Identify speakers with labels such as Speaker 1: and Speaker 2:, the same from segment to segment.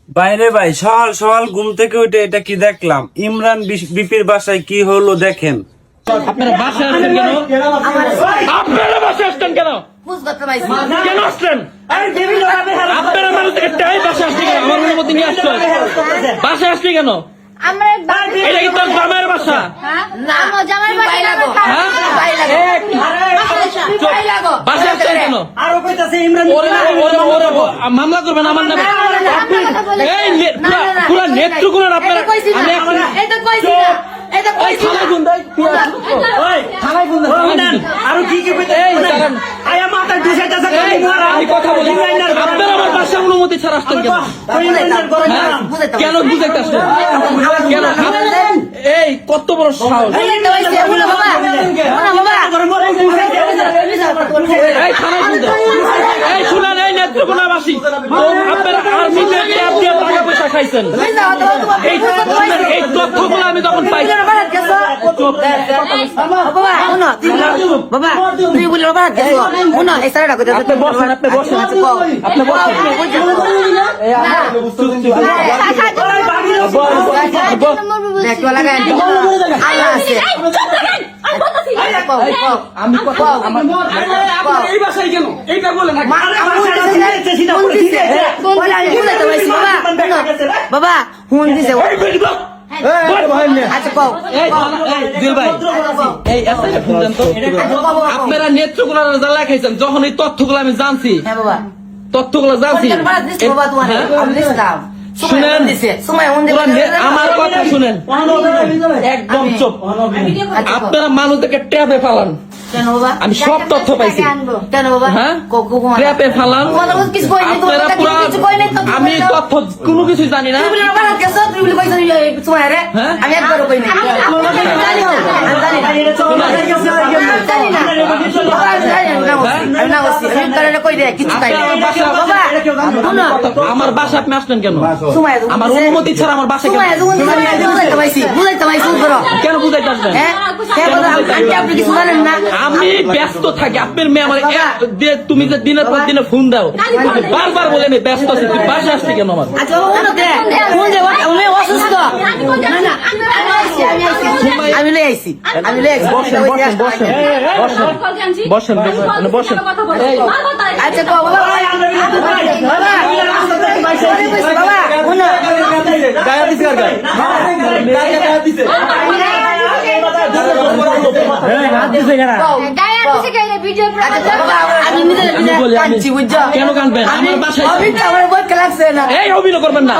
Speaker 1: বাইরে ভাই সকাল সকাল ঘুম থেকে উঠে এটা কি দেখলাম, ইমরান বিপির বাসায় কি হলো দেখেন।
Speaker 2: আপনারা বাসায় আসছেন কেন? আপনারা বাসায় আসছেন কেন? কেন আসছেন? আপনারা মানুষ থেকে টাই বাসায় আসছে কেন? আমার অনুমতি নিয়ে আসছো, বাসায় আসছে কেন? এটা কি তোর জামাইয়ের বাসা? বাসায় আসছেন কেন? মামলা করবেন আমার নামে? এই পুরা নেত্রকোনার আপনারা কথা বলি, আপনারা আমার বাসায় অনুমতি ছাড়া আসছেন কেন? কেন বুঝাইতে আসছেন কেন? এই কত বড় সাহস! এই শুনেন, এই নেত্রকোনাবাসী আপনারা আর্মিতে টাকা পয়সা খাইছেন, এই তথ্যগুলো আমি যখন পাই
Speaker 3: বাবা হুন দিছে
Speaker 2: আপনারা নেত্রকোনার জ্বালা খাইছেন। যখন এই তথ্যগুলো আমি জানছি, শুনেন আমার কথা শুনেন, একদম চুপ। আপনারা মানুষদেরকে ট্যাপে ফালান, আমি সব তথ্য পাইছি। হ্যাঁ, ট্যাপে ফালান আপনারা পুরা, আমি তথ্য কোনো কিছু জানি না। আমার বাসা আপনি আসলেন কেন? আমার অনুমতি ছাড়া আমার বাসা কেন বুঝাইতে আসবেন? আমি ব্যস্ত থাকি, আপনার মেয়ে আমার তুমি যে দিনের পর দিনে ফোন দাও, আমি বারবার বলে আমি ব্যস্ত আছি, তুই বাসা আসছি কেন? আমার
Speaker 3: আমি লই আইছি,
Speaker 2: বসেন বসেন।
Speaker 3: আচ্ছা বাবা
Speaker 2: কেন কানবেন? আমার বাসায় এই অভিনয় করবেন না,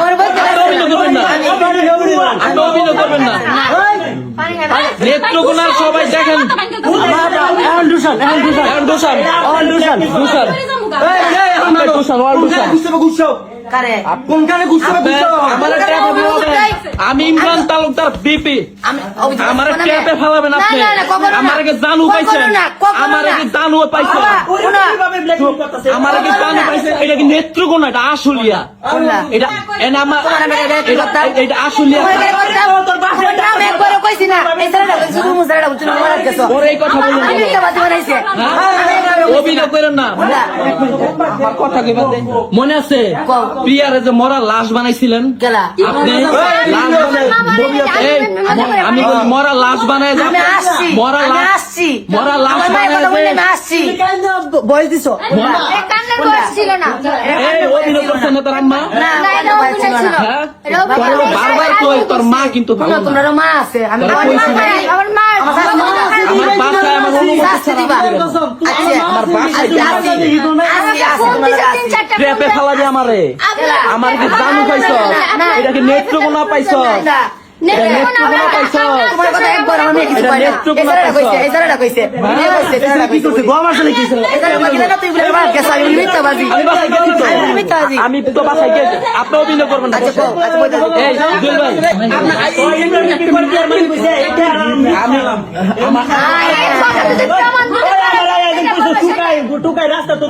Speaker 2: নেত্রকোনার সবাই দেখেন। আমি ইমরান তালুকদার বিপি, আমার ট্যাপে ফেলাবেন আপনি? আমার আগে জানু পাইছেন, আমার আগে জানু পাইছেন, আমার আগে জানু পাইছেন। এটা কি নেত্রকোনা? এটা আশুলিয়া, এটা এটা আশুলিয়া। অভিনয় করেন না, আমার কথা কি বাদে মনে আছে? প্রিয়ারে যে মরা লাশ বানাইছিলেন আপনি, আমি মরা লাশ বানাই, মরা লাশ বানাই বয়স দিছ, অভিনয় করছেন না তোর আম্মা? বারবার কই তোর মা কিন্তু ভালো না।
Speaker 3: তোমার মা আছে,
Speaker 2: আমার বাসায় আমার ট্র্যাপে ফেলাবে আমারে, আমার কি জানু পাইছ? এটা কি নেত্রকোনা পাইছ? আমি তো বাসায় গেছি, আপনি অভিনয় করবেন না। রাস্তা তো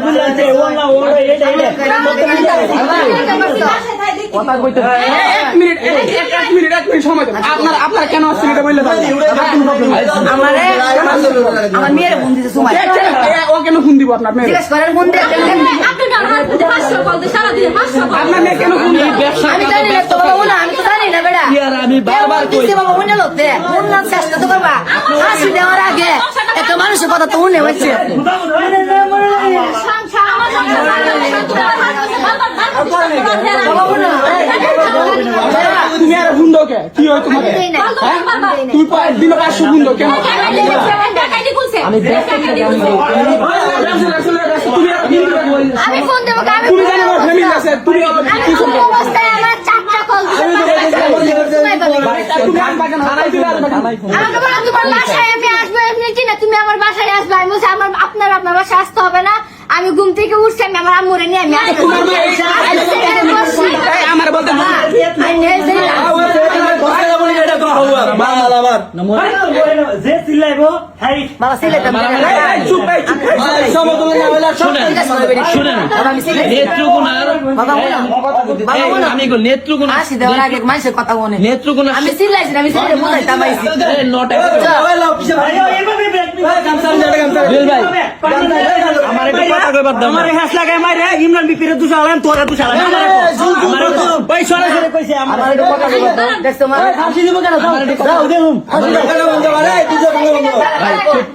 Speaker 2: আপনার কেন আসছেন এটা বললে
Speaker 3: আমার মেয়ের ফোন দিতে সময়
Speaker 2: ও কেন ফোন দিব? আপনার মেয়ে
Speaker 3: জিজ্ঞেস করেন ফোন দিয়ে
Speaker 2: আপনার মেয়ে কেন ফোন? ব্যবসা
Speaker 3: দিছে বাবা অন্য লোক দে অন্য চেষ্টা তো করবা হাসি দেওয়ার আগে একটা মানুষের কথা তো উনি হচ্ছে
Speaker 2: তুমি আর হুন্ডো কে কি হয় তোমাকে তুই দিন 500 হুন্ডো কেন আমি
Speaker 4: আমি ফোন দেবো
Speaker 2: তুমি জানো আমার ফ্যামিলি আছে তুমি কি করবে
Speaker 4: অবস্থায় আমার চারটা কল
Speaker 2: তুমি আমাকে থানায় দিলে আর
Speaker 4: তোমার বাসায় আমি আসবো এমনি কি না তুমি আমার বাসায় আসবে আমি বলছি আমার আপনার বাসায় আসতে হবে না আমি ঘুম থেকে উঠছি আমি আমার আম্মুরে নিয়ে আমি আসবো
Speaker 2: আমার বলতে
Speaker 5: যে চিল্লাইবো হাই
Speaker 3: বাবা সিলেক্ট
Speaker 2: শুনেন নেত্রকোনার আমি নেত্রকোনা
Speaker 3: হাসি দেওয়ার আগে মানুষের কথা মনে
Speaker 2: নেত্রকোনা
Speaker 3: আমি চিল্লাইছি আমি সিলেক্ট বুঝাইতাম আইছি
Speaker 2: আমার একটু কথা কইবার দাও
Speaker 5: আমার হাস লাগায় মারে ইমরান বিপিরে দুশো আলাম তোরা দুশো আলাম ভাই সরাসরি কইছে আমার
Speaker 3: আমার একটু কথা বলতো দেখছো মা
Speaker 5: ফাঁসি দিব কেন দাও দেহুম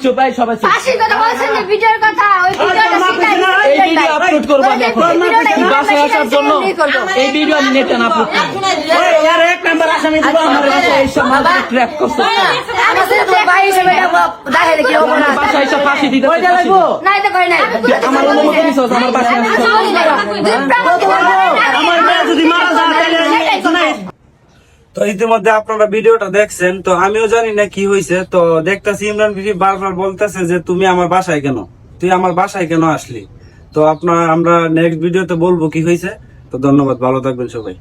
Speaker 2: চুপ ভাই সবাই চুপ।
Speaker 4: ফাঁসির কথা বলছেন যে ভিডিওর কথা ওই ভিডিওটা
Speaker 2: এই ভিডিও আপলোড করবো আমি এখন বাসায় আসার জন্য এই ভিডিও আমি নেটে আপলোড করবো
Speaker 5: यार एक नंबर आसामी দিব আমার
Speaker 2: এইসব ট্র্যাপ করছে
Speaker 3: আমার সাথে তো ভাই হিসেবে দেখে দেখি হবো না
Speaker 2: বাসায় এসে ফাঁসি দিতে
Speaker 3: না এটা কই নাই
Speaker 2: আমার অনুমতি দিছো আমার বাসায় আসছো
Speaker 5: আমার মেয়ে যদি মারা যায় তাহলে
Speaker 1: তো ইতিমধ্যে আপনারা ভিডিওটা দেখছেন, তো আমিও জানি না কি হয়েছে। তো দেখতেছি ইমরান বিপি বারবার বলতেছে যে তুই আমার বাসায় কেন আসলি। তো আমরা নেক্সট ভিডিওতে বলবো কি হয়েছে। তো ধন্যবাদ, ভালো থাকবেন সবাই।